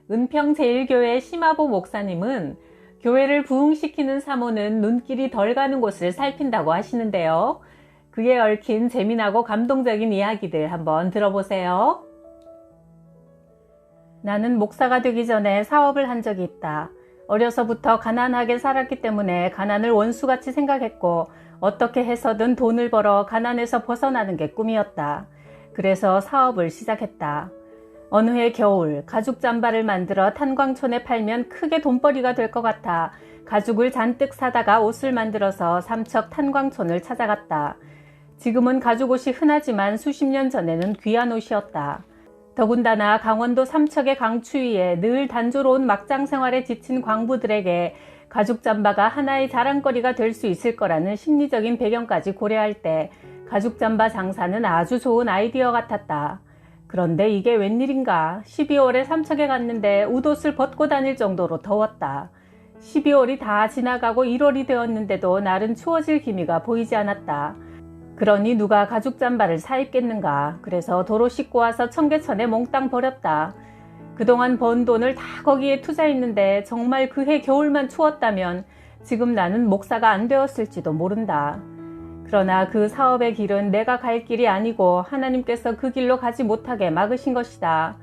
은평제일교회 심화보 목사님은 교회를 부흥시키는 사모는 눈길이 덜 가는 곳을 살핀다고 하시는데요. 그에 얽힌 재미나고 감동적인 이야기들 한번 들어보세요. 나는 목사가 되기 전에 사업을 한 적이 있다. 어려서부터 가난하게 살았기 때문에 가난을 원수같이 생각했고 어떻게 해서든 돈을 벌어 가난에서 벗어나는 게 꿈이었다. 그래서 사업을 시작했다. 어느 해 겨울 가죽 잠바를 만들어 탄광촌에 팔면 크게 돈벌이가 될 것 같아 가죽을 잔뜩 사다가 옷을 만들어서 삼척 탄광촌을 찾아갔다. 지금은 가죽옷이 흔하지만 수십 년 전에는 귀한 옷이었다. 더군다나 강원도 삼척의 강추위에 늘 단조로운 막장 생활에 지친 광부들에게 가죽 잠바가 하나의 자랑거리가 될 수 있을 거라는 심리적인 배경까지 고려할 때 가죽 잠바 장사는 아주 좋은 아이디어 같았다. 그런데 이게 웬일인가 12월에 삼척에 갔는데 웃옷을 벗고 다닐 정도로 더웠다. 12월이 다 지나가고 1월이 되었는데도 날은 추워질 기미가 보이지 않았다. 그러니 누가 가죽 잠바를 사 입겠는가. 그래서 도로 씻고 와서 청계천에 몽땅 버렸다. 그동안 번 돈을 다 거기에 투자했는데 정말 그해 겨울만 추웠다면 지금 나는 목사가 안 되었을지도 모른다. 그러나 그 사업의 길은 내가 갈 길이 아니고 하나님께서 그 길로 가지 못하게 막으신 것이다.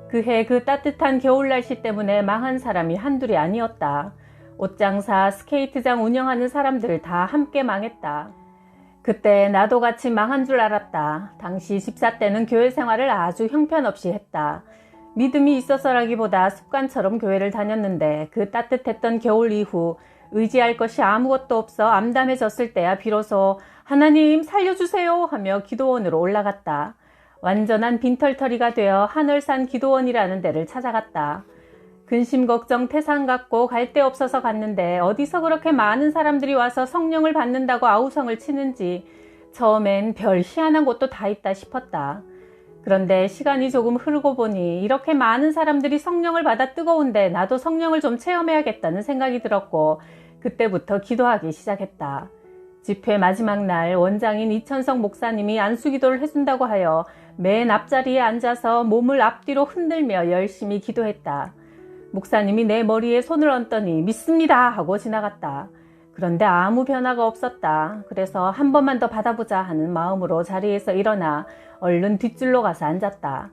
그해 그 따뜻한 겨울 날씨 때문에 망한 사람이 한둘이 아니었다. 옷장사, 스케이트장 운영하는 사람들 다 함께 망했다. 그때 나도 같이 망한 줄 알았다. 당시 집사 때는 교회 생활을 아주 형편없이 했다. 믿음이 있어서라기보다 습관처럼 교회를 다녔는데 그 따뜻했던 겨울 이후 의지할 것이 아무것도 없어 암담해졌을 때야 비로소 하나님 살려주세요 하며 기도원으로 올라갔다. 완전한 빈털터리가 되어 하늘산 기도원이라는 데를 찾아갔다. 근심 걱정 태산 같고 갈 데 없어서 갔는데 어디서 그렇게 많은 사람들이 와서 성령을 받는다고 아우성을 치는지 처음엔 별 희한한 곳도 다 있다 싶었다. 그런데 시간이 조금 흐르고 보니 이렇게 많은 사람들이 성령을 받아 뜨거운데 나도 성령을 좀 체험해야겠다는 생각이 들었고 그때부터 기도하기 시작했다. 집회 마지막 날 원장인 이천석 목사님이 안수기도를 해준다고 하여 맨 앞자리에 앉아서 몸을 앞뒤로 흔들며 열심히 기도했다. 목사님이 내 머리에 손을 얹더니 믿습니다 하고 지나갔다. 그런데 아무 변화가 없었다. 그래서 한 번만 더 받아보자 하는 마음으로 자리에서 일어나 얼른 뒷줄로 가서 앉았다.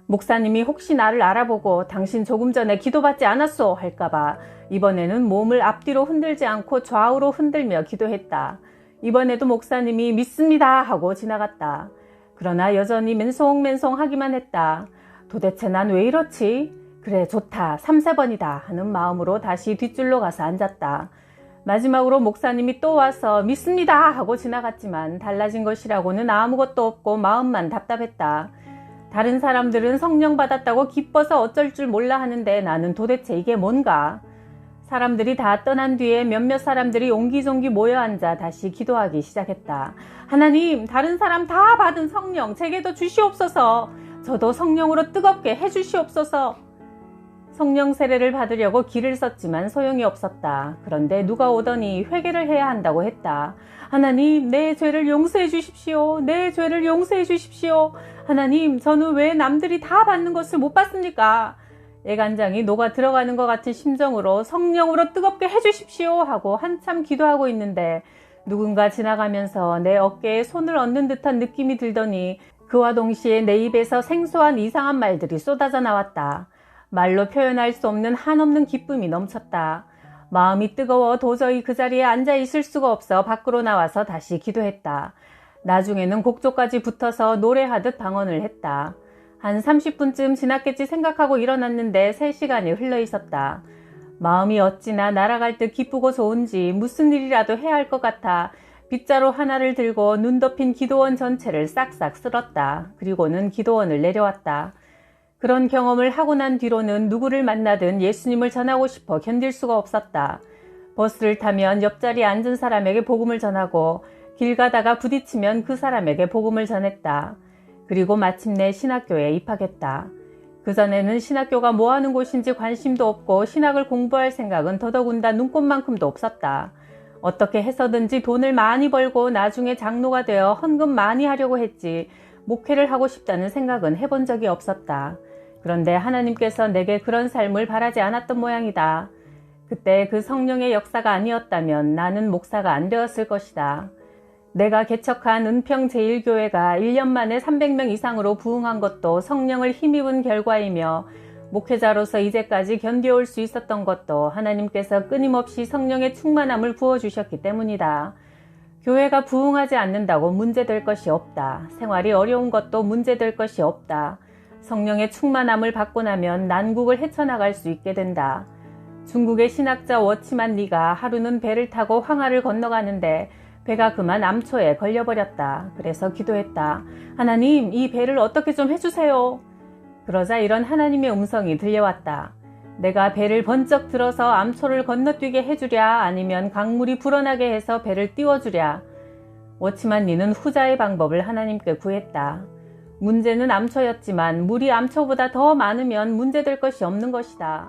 목사님이 혹시 나를 알아보고 당신 조금 전에 기도받지 않았소 할까봐 이번에는 몸을 앞뒤로 흔들지 않고 좌우로 흔들며 기도했다. 이번에도 목사님이 믿습니다 하고 지나갔다. 그러나 여전히 맨송맨송 하기만 했다. 도대체 난 왜 이렇지? 그래 좋다 3-4번이다 하는 마음으로 다시 뒷줄로 가서 앉았다. 마지막으로 목사님이 또 와서 믿습니다 하고 지나갔지만 달라진 것이라고는 아무것도 없고 마음만 답답했다. 다른 사람들은 성령 받았다고 기뻐서 어쩔 줄 몰라 하는데 나는 도대체 이게 뭔가? 사람들이 다 떠난 뒤에 몇몇 사람들이 옹기종기 모여 앉아 다시 기도하기 시작했다. 하나님, 다른 사람 다 받은 성령 제게도 주시옵소서. 저도 성령으로 뜨겁게 해주시옵소서. 성령 세례를 받으려고 길을 썼지만 소용이 없었다. 그런데 누가 오더니 회개를 해야 한다고 했다. 하나님, 내 죄를 용서해 주십시오. 내 죄를 용서해 주십시오. 하나님, 저는 왜 남들이 다 받는 것을 못 받습니까? 애간장이 녹아 들어가는 것 같은 심정으로 성령으로 뜨겁게 해주십시오 하고 한참 기도하고 있는데 누군가 지나가면서 내 어깨에 손을 얹는 듯한 느낌이 들더니 그와 동시에 내 입에서 생소한 이상한 말들이 쏟아져 나왔다. 말로 표현할 수 없는 한없는 기쁨이 넘쳤다. 마음이 뜨거워 도저히 그 자리에 앉아 있을 수가 없어 밖으로 나와서 다시 기도했다. 나중에는 곡조까지 붙어서 노래하듯 방언을 했다. 한 30분쯤 지났겠지 생각하고 일어났는데 3시간이 흘러 있었다. 마음이 어찌나 날아갈 듯 기쁘고 좋은지 무슨 일이라도 해야 할 것 같아 빗자루 하나를 들고 눈 덮인 기도원 전체를 싹싹 쓸었다. 그리고는 기도원을 내려왔다. 그런 경험을 하고 난 뒤로는 누구를 만나든 예수님을 전하고 싶어 견딜 수가 없었다. 버스를 타면 옆자리에 앉은 사람에게 복음을 전하고 길 가다가 부딪히면 그 사람에게 복음을 전했다. 그리고 마침내 신학교에 입학했다. 그전에는 신학교가 뭐 하는 곳인지 관심도 없고 신학을 공부할 생각은 더더군다 눈꼽만큼도 없었다. 어떻게 해서든지 돈을 많이 벌고 나중에 장로가 되어 헌금 많이 하려고 했지 목회를 하고 싶다는 생각은 해본 적이 없었다. 그런데 하나님께서 내게 그런 삶을 바라지 않았던 모양이다. 그때 그 성령의 역사가 아니었다면 나는 목사가 안 되었을 것이다. 내가 개척한 은평제일교회가 1년 만에 300명 이상으로 부흥한 것도 성령을 힘입은 결과이며, 목회자로서 이제까지 견뎌올 수 있었던 것도 하나님께서 끊임없이 성령의 충만함을 부어주셨기 때문이다. 교회가 부흥하지 않는다고 문제될 것이 없다. 생활이 어려운 것도 문제될 것이 없다. 성령의 충만함을 받고 나면 난국을 헤쳐나갈 수 있게 된다. 중국의 신학자 워치만 리가 하루는 배를 타고 황하를 건너가는데 배가 그만 암초에 걸려버렸다. 그래서 기도했다. 하나님, 이 배를 어떻게 좀 해주세요. 그러자 이런 하나님의 음성이 들려왔다. 내가 배를 번쩍 들어서 암초를 건너뛰게 해주랴, 아니면 강물이 불어나게 해서 배를 띄워주랴. 워치만 리는 후자의 방법을 하나님께 구했다. 문제는 암초였지만 물이 암초보다 더 많으면 문제될 것이 없는 것이다.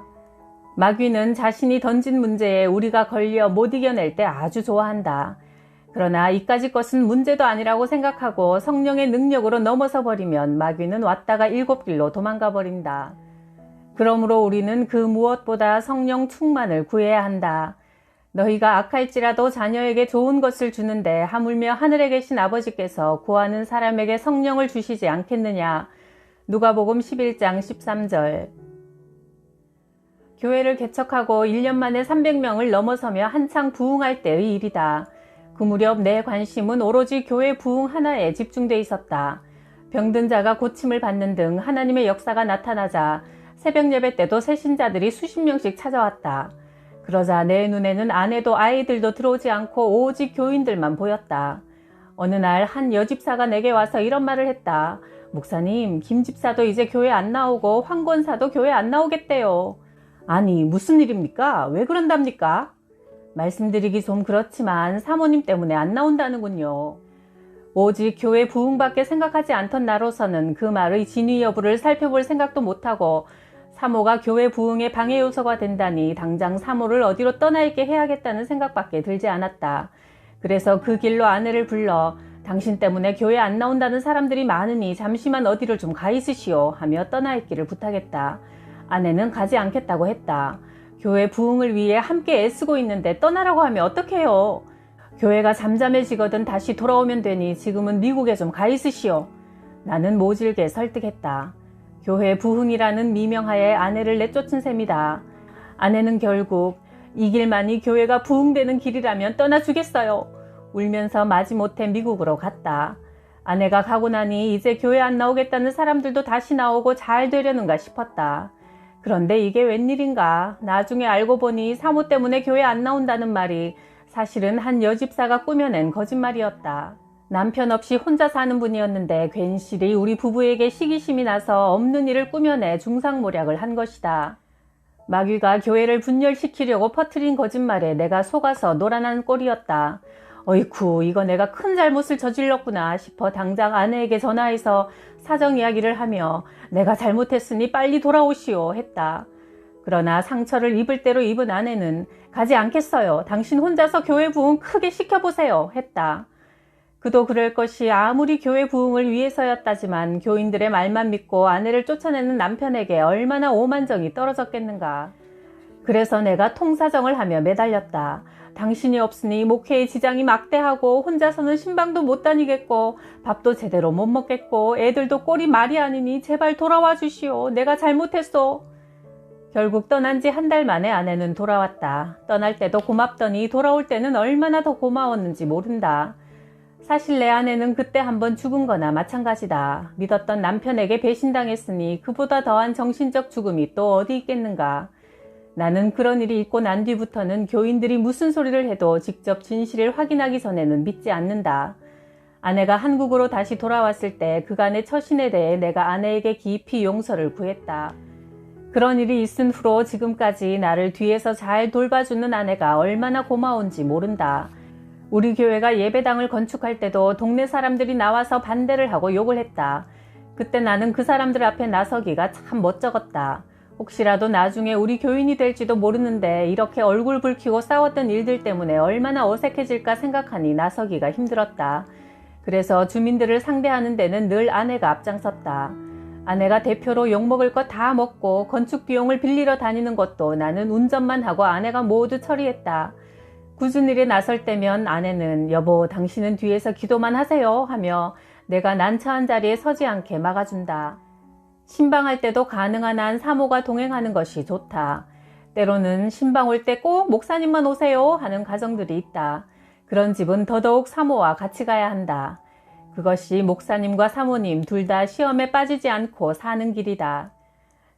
마귀는 자신이 던진 문제에 우리가 걸려 못 이겨낼 때 아주 좋아한다. 그러나 이까짓 것은 문제도 아니라고 생각하고 성령의 능력으로 넘어서 버리면 마귀는 왔다가 7길로 도망가 버린다. 그러므로 우리는 그 무엇보다 성령 충만을 구해야 한다. 너희가 악할지라도 자녀에게 좋은 것을 주는데 하물며 하늘에 계신 아버지께서 구하는 사람에게 성령을 주시지 않겠느냐. 누가복음 11장 13절. 교회를 개척하고 1년 만에 300명을 넘어서며 한창 부흥할 때의 일이다. 그 무렵 내 관심은 오로지 교회 부흥 하나에 집중돼 있었다. 병든 자가 고침을 받는 등 하나님의 역사가 나타나자 새벽 예배 때도 새신자들이 수십 명씩 찾아왔다. 그러자 내 눈에는 아내도 아이들도 들어오지 않고 오직 교인들만 보였다. 어느 날 한 여집사가 내게 와서 이런 말을 했다. 목사님, 김집사도 이제 교회 안 나오고 황권사도 교회 안 나오겠대요. 아니, 무슨 일입니까? 왜 그런답니까? 말씀드리기 좀 그렇지만 사모님 때문에 안 나온다는군요. 오직 교회 부흥밖에 생각하지 않던 나로서는 그 말의 진위 여부를 살펴볼 생각도 못하고, 사모가 교회 부흥의 방해 요소가 된다니 당장 사모를 어디로 떠나 있게 해야겠다는 생각밖에 들지 않았다. 그래서 그 길로 아내를 불러 당신 때문에 교회 안 나온다는 사람들이 많으니 잠시만 어디를 좀 가 있으시오 하며 떠나 있기를 부탁했다. 아내는 가지 않겠다고 했다. 교회 부흥을 위해 함께 애쓰고 있는데 떠나라고 하면 어떡해요. 교회가 잠잠해지거든 다시 돌아오면 되니 지금은 미국에 좀 가 있으시오. 나는 모질게 설득했다. 교회 부흥이라는 미명하에 아내를 내쫓은 셈이다. 아내는 결국 이 길만이 교회가 부흥되는 길이라면 떠나주겠어요. 울면서 마지못해 미국으로 갔다. 아내가 가고 나니 이제 교회 안 나오겠다는 사람들도 다시 나오고 잘 되려는가 싶었다. 그런데 이게 웬일인가. 나중에 알고 보니 사모 때문에 교회 안 나온다는 말이 사실은 한 여집사가 꾸며낸 거짓말이었다. 남편 없이 혼자 사는 분이었는데 괜시리 우리 부부에게 시기심이 나서 없는 일을 꾸며내 중상모략을 한 것이다. 마귀가 교회를 분열시키려고 퍼뜨린 거짓말에 내가 속아서 노란한 꼴이었다. 어이쿠, 이거 내가 큰 잘못을 저질렀구나 싶어 당장 아내에게 전화해서 사정 이야기를 하며 내가 잘못했으니 빨리 돌아오시오 했다. 그러나 상처를 입을 대로 입은 아내는 가지 않겠어요. 당신 혼자서 교회 부흥 크게 시켜보세요 했다. 그도 그럴 것이 아무리 교회 부흥을 위해서였다지만 교인들의 말만 믿고 아내를 쫓아내는 남편에게 얼마나 오만정이 떨어졌겠는가. 그래서 내가 통사정을 하며 매달렸다. 당신이 없으니 목회의 지장이 막대하고 혼자서는 신방도 못 다니겠고 밥도 제대로 못 먹겠고 애들도 꼴이 말이 아니니 제발 돌아와 주시오. 내가 잘못했소. 결국 떠난 지 한 달 만에 아내는 돌아왔다. 떠날 때도 고맙더니 돌아올 때는 얼마나 더 고마웠는지 모른다. 사실 내 아내는 그때 한번 죽은 거나 마찬가지다. 믿었던 남편에게 배신당했으니 그보다 더한 정신적 죽음이 또 어디 있겠는가. 나는 그런 일이 있고 난 뒤부터는 교인들이 무슨 소리를 해도 직접 진실을 확인하기 전에는 믿지 않는다. 아내가 한국으로 다시 돌아왔을 때 그간의 처신에 대해 내가 아내에게 깊이 용서를 구했다. 그런 일이 있은 후로 지금까지 나를 뒤에서 잘 돌봐주는 아내가 얼마나 고마운지 모른다. 우리 교회가 예배당을 건축할 때도 동네 사람들이 나와서 반대를 하고 욕을 했다. 그때 나는 그 사람들 앞에 나서기가 참 멋쩍었다. 혹시라도 나중에 우리 교인이 될지도 모르는데 이렇게 얼굴 붉히고 싸웠던 일들 때문에 얼마나 어색해질까 생각하니 나서기가 힘들었다. 그래서 주민들을 상대하는 데는 늘 아내가 앞장섰다. 아내가 대표로 욕먹을 거 다 먹고 건축 비용을 빌리러 다니는 것도 나는 운전만 하고 아내가 모두 처리했다. 굳은 일에 나설 때면 아내는 여보 당신은 뒤에서 기도만 하세요 하며 내가 난처한 자리에 서지 않게 막아준다. 신방할 때도 가능한 한 사모가 동행하는 것이 좋다. 때로는 신방 올 때 꼭 목사님만 오세요 하는 가정들이 있다. 그런 집은 더더욱 사모와 같이 가야 한다. 그것이 목사님과 사모님 둘 다 시험에 빠지지 않고 사는 길이다.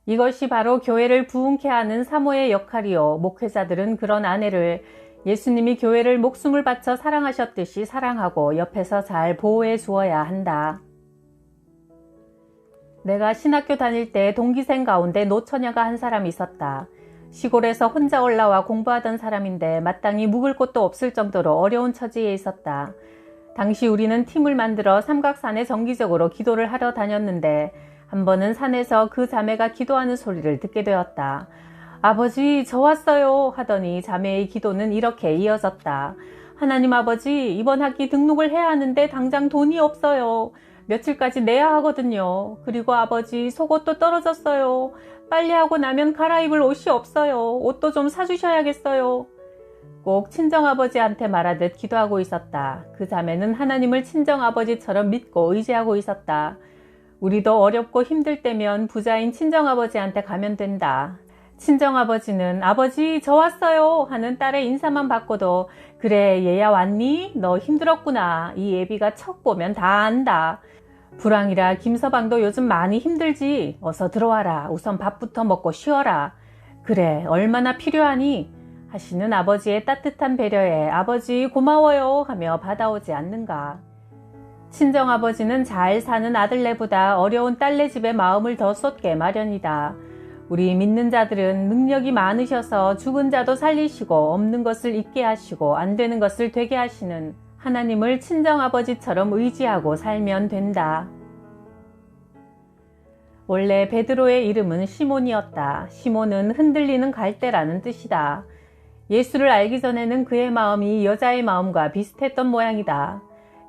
이것이 바로 교회를 부흥케 하는 사모의 역할이요. 목회자들은 그런 아내를 예수님이 교회를 목숨을 바쳐 사랑하셨듯이 사랑하고 옆에서 잘 보호해 주어야 한다. 내가 신학교 다닐 때 동기생 가운데 노처녀가 한 사람 있었다. 시골에서 혼자 올라와 공부하던 사람인데 마땅히 묵을 곳도 없을 정도로 어려운 처지에 있었다. 당시 우리는 팀을 만들어 삼각산에 정기적으로 기도를 하러 다녔는데 한 번은 산에서 그 자매가 기도하는 소리를 듣게 되었다. 아버지 저 왔어요 하더니 자매의 기도는 이렇게 이어졌다. 하나님 아버지 이번 학기 등록을 해야 하는데 당장 돈이 없어요. 며칠까지 내야 하거든요. 그리고 아버지 속옷도 떨어졌어요. 빨래하고 나면 갈아입을 옷이 없어요. 옷도 좀 사주셔야겠어요. 꼭 친정아버지한테 말하듯 기도하고 있었다. 그 자매는 하나님을 친정아버지처럼 믿고 의지하고 있었다. 우리도 어렵고 힘들 때면 부자인 친정아버지한테 가면 된다. 친정아버지는 아버지 저 왔어요 하는 딸의 인사만 받고도 그래 얘야 왔니? 너 힘들었구나. 이 예비가 척 보면 다 안다. 불황이라 김서방도 요즘 많이 힘들지. 어서 들어와라. 우선 밥부터 먹고 쉬어라. 그래 얼마나 필요하니? 하시는 아버지의 따뜻한 배려에 아버지 고마워요 하며 받아오지 않는가. 친정아버지는 잘 사는 아들네보다 어려운 딸네 집에 마음을 더 쏟게 마련이다. 우리 믿는 자들은 능력이 많으셔서 죽은 자도 살리시고 없는 것을 있게 하시고 안 되는 것을 되게 하시는 하나님을 친정아버지처럼 의지하고 살면 된다. 원래 베드로의 이름은 시몬이었다. 시몬은 흔들리는 갈대라는 뜻이다. 예수를 알기 전에는 그의 마음이 여자의 마음과 비슷했던 모양이다.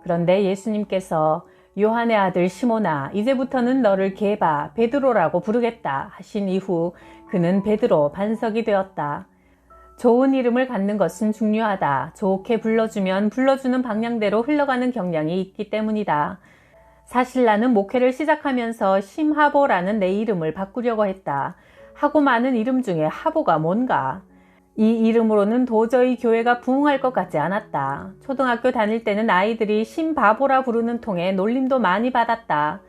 그런데 예수님께서 요한의 아들 시몬아 이제부터는 너를 게바 베드로라고 부르겠다 하신 이후 그는 베드로 반석이 되었다. 좋은 이름을 갖는 것은 중요하다. 좋게 불러주면 불러주는 방향대로 흘러가는 경향이 있기 때문이다. 사실 나는 목회를 시작하면서 심하보라는 내 이름을 바꾸려고 했다. 하고 많은 이름 중에 하보가 뭔가? 이 이름으로는 도저히 교회가 부흥할 것 같지 않았다. 초등학교 다닐 때는 아이들이 심바보라 부르는 통에 놀림도 많이 받았다.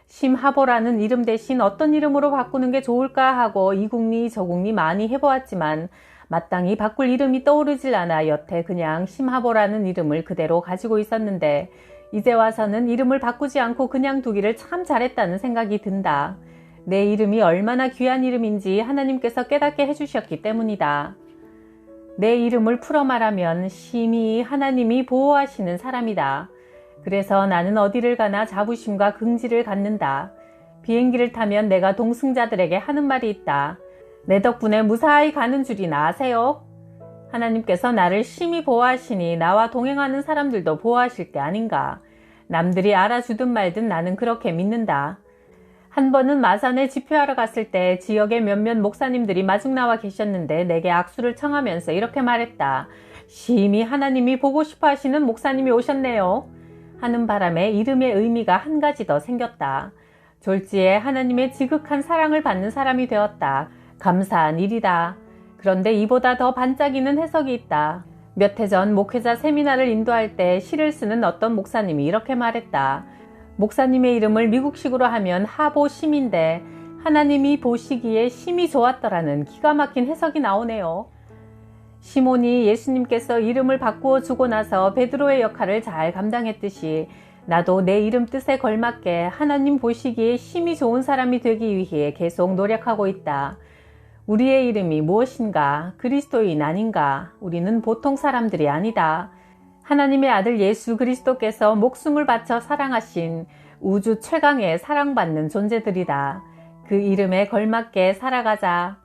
심하보라는 이름 대신 어떤 이름으로 바꾸는 게 좋을까 하고 이국리 저국리 많이 해보았지만 마땅히 바꿀 이름이 떠오르질 않아 여태 그냥 심하보라는 이름을 그대로 가지고 있었는데 이제 와서는 이름을 바꾸지 않고 그냥 두기를 참 잘했다는 생각이 든다. 내 이름이 얼마나 귀한 이름인지 하나님께서 깨닫게 해주셨기 때문이다. 내 이름을 풀어 말하면 심히 하나님이 보호하시는 사람이다. 그래서 나는 어디를 가나 자부심과 긍지를 갖는다. 비행기를 타면 내가 동승자들에게 하는 말이 있다. 내 덕분에 무사히 가는 줄이나 아세요? 하나님께서 나를 심히 보호하시니 나와 동행하는 사람들도 보호하실 게 아닌가. 남들이 알아주든 말든 나는 그렇게 믿는다. 한 번은 마산에 집회하러 갔을 때 지역의 몇몇 목사님들이 마중 나와 계셨는데 내게 악수를 청하면서 이렇게 말했다. 심히 하나님이 보고 싶어 하시는 목사님이 오셨네요. 하는 바람에 이름의 의미가 한 가지 더 생겼다. 졸지에 하나님의 지극한 사랑을 받는 사람이 되었다. 감사한 일이다. 그런데 이보다 더 반짝이는 해석이 있다. 몇 해 전 목회자 세미나를 인도할 때 시를 쓰는 어떤 목사님이 이렇게 말했다. 목사님의 이름을 미국식으로 하면 하보심인데 하나님이 보시기에 심이 좋았더라는 기가 막힌 해석이 나오네요. 시몬이 예수님께서 이름을 바꾸어 주고 나서 베드로의 역할을 잘 감당했듯이 나도 내 이름 뜻에 걸맞게 하나님 보시기에 심이 좋은 사람이 되기 위해 계속 노력하고 있다. 우리의 이름이 무엇인가? 그리스도인 아닌가? 우리는 보통 사람들이 아니다. 하나님의 아들 예수 그리스도께서 목숨을 바쳐 사랑하신 우주 최강의 사랑받는 존재들이다. 그 이름에 걸맞게 살아가자.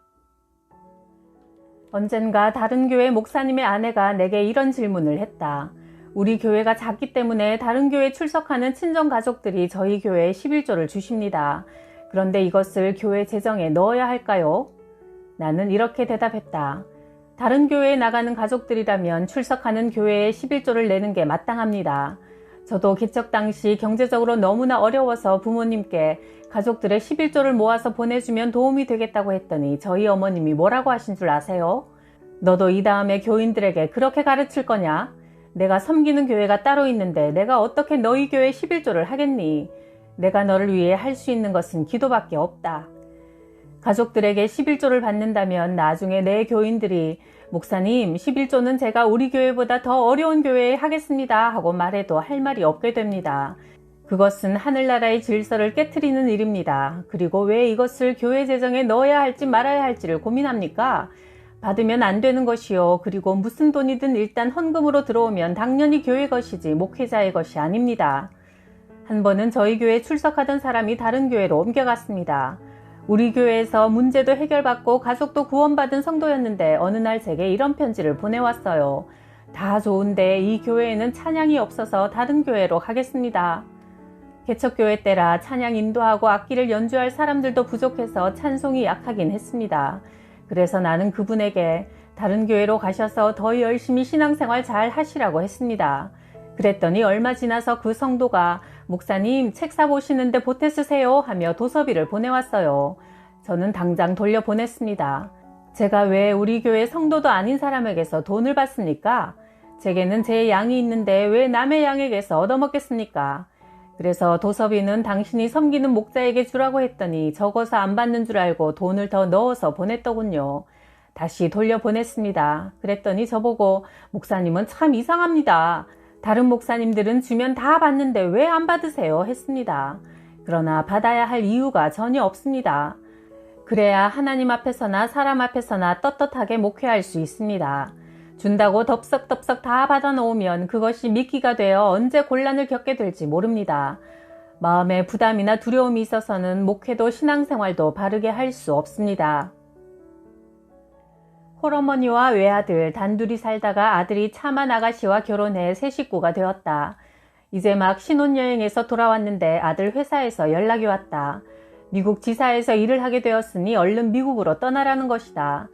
언젠가 다른 교회 목사님의 아내가 내게 이런 질문을 했다. 우리 교회가 작기 때문에 다른 교회에 출석하는 친정 가족들이 저희 교회에 11조를 주십니다. 그런데 이것을 교회 재정에 넣어야 할까요? 나는 이렇게 대답했다. 다른 교회에 나가는 가족들이라면 출석하는 교회에 11조를 내는 게 마땅합니다. 저도 개척 당시 경제적으로 너무나 어려워서 부모님께 가족들의 11조를 모아서 보내주면 도움이 되겠다고 했더니 저희 어머님이 뭐라고 하신 줄 아세요? 너도 이 다음에 교인들에게 그렇게 가르칠 거냐? 내가 섬기는 교회가 따로 있는데 내가 어떻게 너희 교회 11조를 하겠니? 내가 너를 위해 할 수 있는 것은 기도밖에 없다. 가족들에게 11조를 받는다면 나중에 내 교인들이 목사님 11조는 제가 우리 교회보다 더 어려운 교회에 하겠습니다 하고 말해도 할 말이 없게 됩니다. 그것은 하늘나라의 질서를 깨트리는 일입니다. 그리고 왜 이것을 교회 재정에 넣어야 할지 말아야 할지를 고민합니까? 받으면 안 되는 것이요. 그리고 무슨 돈이든 일단 헌금으로 들어오면 당연히 교회 것이지 목회자의 것이 아닙니다. 한 번은 저희 교회에 출석하던 사람이 다른 교회로 옮겨갔습니다. 우리 교회에서 문제도 해결받고 가족도 구원받은 성도였는데 어느 날 제게 이런 편지를 보내왔어요. 다 좋은데 이 교회에는 찬양이 없어서 다른 교회로 가겠습니다. 개척교회 때라 찬양 인도하고 악기를 연주할 사람들도 부족해서 찬송이 약하긴 했습니다. 그래서 나는 그분에게 다른 교회로 가셔서 더 열심히 신앙생활 잘 하시라고 했습니다. 그랬더니 얼마 지나서 그 성도가 목사님 책 사보시는데 보태 쓰세요 하며 도서비를 보내왔어요. 저는 당장 돌려보냈습니다. 제가 왜 우리 교회 성도도 아닌 사람에게서 돈을 받습니까? 제게는 제 양이 있는데 왜 남의 양에게서 얻어먹겠습니까? 그래서 도서비는 당신이 섬기는 목자에게 주라고 했더니 적어서 안 받는 줄 알고 돈을 더 넣어서 보냈더군요. 다시 돌려보냈습니다. 그랬더니 저보고 목사님은 참 이상합니다. 다른 목사님들은 주면 다 받는데 왜 안 받으세요? 했습니다. 그러나 받아야 할 이유가 전혀 없습니다. 그래야 하나님 앞에서나 사람 앞에서나 떳떳하게 목회할 수 있습니다. 준다고 덥석덥석 다 받아놓으면 그것이 미끼가 되어 언제 곤란을 겪게 될지 모릅니다. 마음에 부담이나 두려움이 있어서는 목회도 신앙생활도 바르게 할 수 없습니다. 홀어머니와 외아들 단둘이 살다가 아들이 차만 아가씨와 결혼해 새 식구가 되었다. 이제 막 신혼여행에서 돌아왔는데 아들 회사에서 연락이 왔다. 미국 지사에서 일을 하게 되었으니 얼른 미국으로 떠나라는 것이다.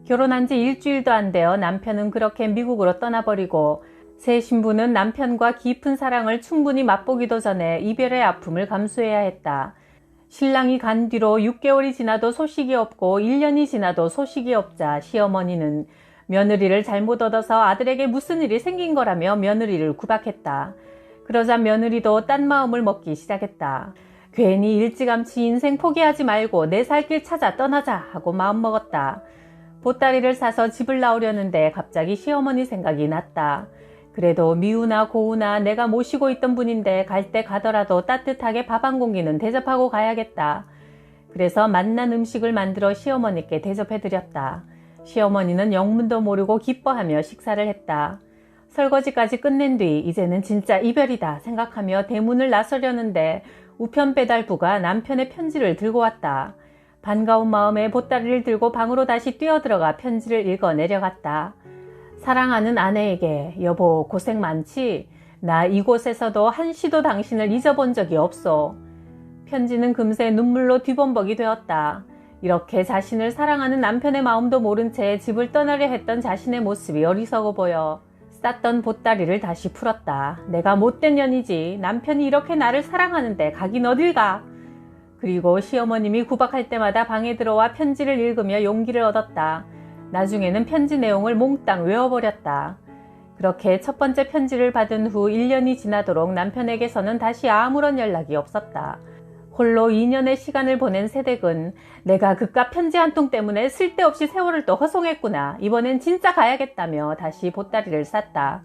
결혼한 지 일주일도 안 되어 남편은 그렇게 미국으로 떠나버리고 새 신부는 남편과 깊은 사랑을 충분히 맛보기도 전에 이별의 아픔을 감수해야 했다. 신랑이 간 뒤로 6개월이 지나도 소식이 없고 1년이 지나도 소식이 없자 시어머니는 며느리를 잘못 얻어서 아들에게 무슨 일이 생긴 거라며 며느리를 구박했다. 그러자 며느리도 딴 마음을 먹기 시작했다. 괜히 일찌감치 인생 포기하지 말고 내 살 길 찾아 떠나자 하고 마음먹었다. 보따리를 싸서 집을 나오려는데 갑자기 시어머니 생각이 났다. 그래도 미우나 고우나 내가 모시고 있던 분인데 갈 때 가더라도 따뜻하게 밥 한 공기는 대접하고 가야겠다. 그래서 맛난 음식을 만들어 시어머니께 대접해드렸다. 시어머니는 영문도 모르고 기뻐하며 식사를 했다. 설거지까지 끝낸 뒤 이제는 진짜 이별이다 생각하며 대문을 나서려는데 우편 배달부가 남편의 편지를 들고 왔다. 반가운 마음에 보따리를 들고 방으로 다시 뛰어들어가 편지를 읽어 내려갔다. 사랑하는 아내에게 여보 고생 많지? 나 이곳에서도 한시도 당신을 잊어본 적이 없어. 편지는 금세 눈물로 뒤범벅이 되었다. 이렇게 자신을 사랑하는 남편의 마음도 모른 채 집을 떠나려 했던 자신의 모습이 어리석어 보여 쌌던 보따리를 다시 풀었다. 내가 못된 년이지. 남편이 이렇게 나를 사랑하는데 가긴 어딜 가. 그리고 시어머님이 구박할 때마다 방에 들어와 편지를 읽으며 용기를 얻었다. 나중에는 편지 내용을 몽땅 외워버렸다. 그렇게 첫 번째 편지를 받은 후 1년이 지나도록 남편에게서는 다시 아무런 연락이 없었다. 홀로 2년의 시간을 보낸 세댁은 내가 그깟 편지 한 통 때문에 쓸데없이 세월을 또 허송했구나. 이번엔 진짜 가야겠다며 다시 보따리를 쌌다.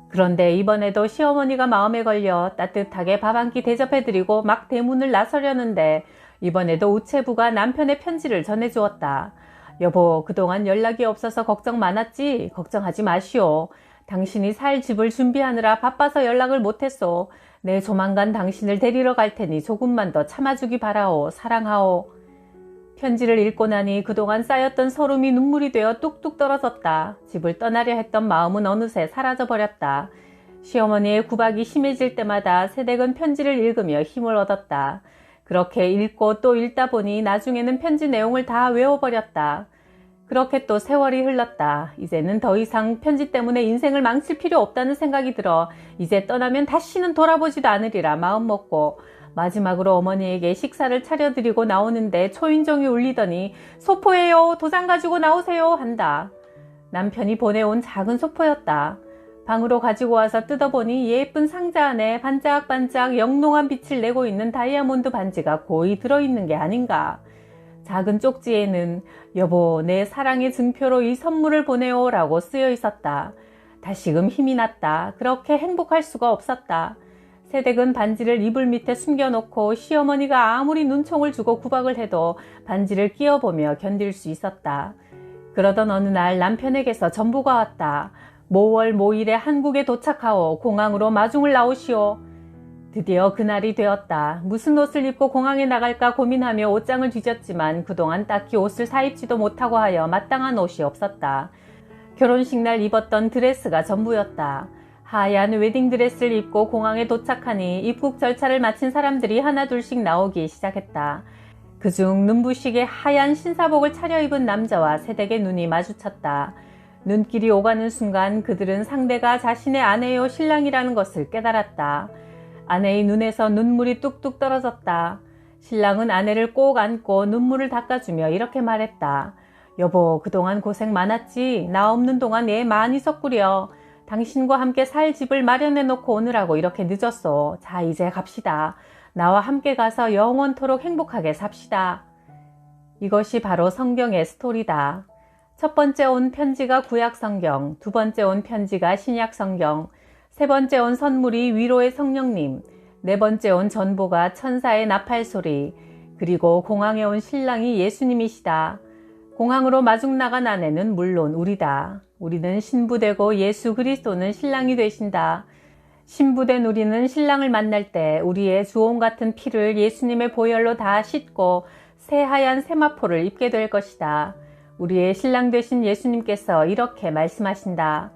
그런데 이번에도 시어머니가 마음에 걸려 따뜻하게 밥 한 끼 대접해드리고 막 대문을 나서려는데 이번에도 우체부가 남편의 편지를 전해주었다. 여보, 그동안 연락이 없어서 걱정 많았지? 걱정하지 마시오. 당신이 살 집을 준비하느라 바빠서 연락을 못했소. 내 조만간 당신을 데리러 갈 테니 조금만 더 참아주기 바라오. 사랑하오. 편지를 읽고 나니 그동안 쌓였던 서름이 눈물이 되어 뚝뚝 떨어졌다. 집을 떠나려 했던 마음은 어느새 사라져버렸다. 시어머니의 구박이 심해질 때마다 세댁은 편지를 읽으며 힘을 얻었다. 그렇게 읽고 또 읽다 보니 나중에는 편지 내용을 다 외워버렸다. 그렇게 또 세월이 흘렀다. 이제는 더 이상 편지 때문에 인생을 망칠 필요 없다는 생각이 들어 이제 떠나면 다시는 돌아보지도 않으리라 마음먹고 마지막으로 어머니에게 식사를 차려드리고 나오는데 초인종이 울리더니 소포예요. 도장 가지고 나오세요. 한다. 남편이 보내온 작은 소포였다. 방으로 가지고 와서 뜯어보니 예쁜 상자 안에 반짝반짝 영롱한 빛을 내고 있는 다이아몬드 반지가 고이 들어있는 게 아닌가. 작은 쪽지에는 여보 내 사랑의 증표로 이 선물을 보내오 라고 쓰여 있었다. 다시금 힘이 났다. 그렇게 행복할 수가 없었다. 새댁은 반지를 이불 밑에 숨겨놓고 시어머니가 아무리 눈총을 주고 구박을 해도 반지를 끼워보며 견딜 수 있었다. 그러던 어느 날 남편에게서 전보가 왔다. 모월 모일에 한국에 도착하오. 공항으로 마중을 나오시오. 드디어 그날이 되었다. 무슨 옷을 입고 공항에 나갈까 고민하며 옷장을 뒤졌지만 그동안 딱히 옷을 사입지도 못하고 하여 마땅한 옷이 없었다. 결혼식 날 입었던 드레스가 전부였다. 하얀 웨딩드레스를 입고 공항에 도착하니 입국 절차를 마친 사람들이 하나둘씩 나오기 시작했다. 그중 눈부시게 하얀 신사복을 차려입은 남자와 새댁의 눈이 마주쳤다. 눈길이 오가는 순간 그들은 상대가 자신의 아내요 신랑이라는 것을 깨달았다. 아내의 눈에서 눈물이 뚝뚝 떨어졌다. 신랑은 아내를 꼭 안고 눈물을 닦아주며 이렇게 말했다. 여보 그동안 고생 많았지. 나 없는 동안 애 많이 썩구려. 당신과 함께 살 집을 마련해 놓고 오느라고 이렇게 늦었어. 자 이제 갑시다. 나와 함께 가서 영원토록 행복하게 삽시다. 이것이 바로 성경의 스토리다. 첫 번째 온 편지가 구약성경, 두 번째 온 편지가 신약성경, 세 번째 온 선물이 위로의 성령님, 네 번째 온 전보가 천사의 나팔소리, 그리고 공항에 온 신랑이 예수님이시다. 공항으로 마중 나간 아내는 물론 우리다. 우리는 신부되고 예수 그리스도는 신랑이 되신다. 신부된 우리는 신랑을 만날 때 우리의 주홍 같은 피를 예수님의 보혈로 다 씻고 새하얀 세마포를 입게 될 것이다. 우리의 신랑 되신 예수님께서 이렇게 말씀하신다.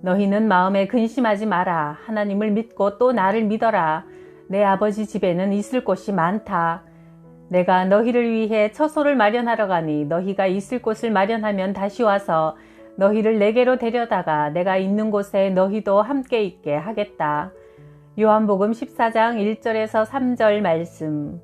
너희는 마음에 근심하지 마라. 하나님을 믿고 또 나를 믿어라. 내 아버지 집에는 있을 곳이 많다. 내가 너희를 위해 처소를 마련하러 가니 너희가 있을 곳을 마련하면 다시 와서 너희를 내게로 데려다가 내가 있는 곳에 너희도 함께 있게 하겠다. 요한복음 14장 1절에서 3절 말씀.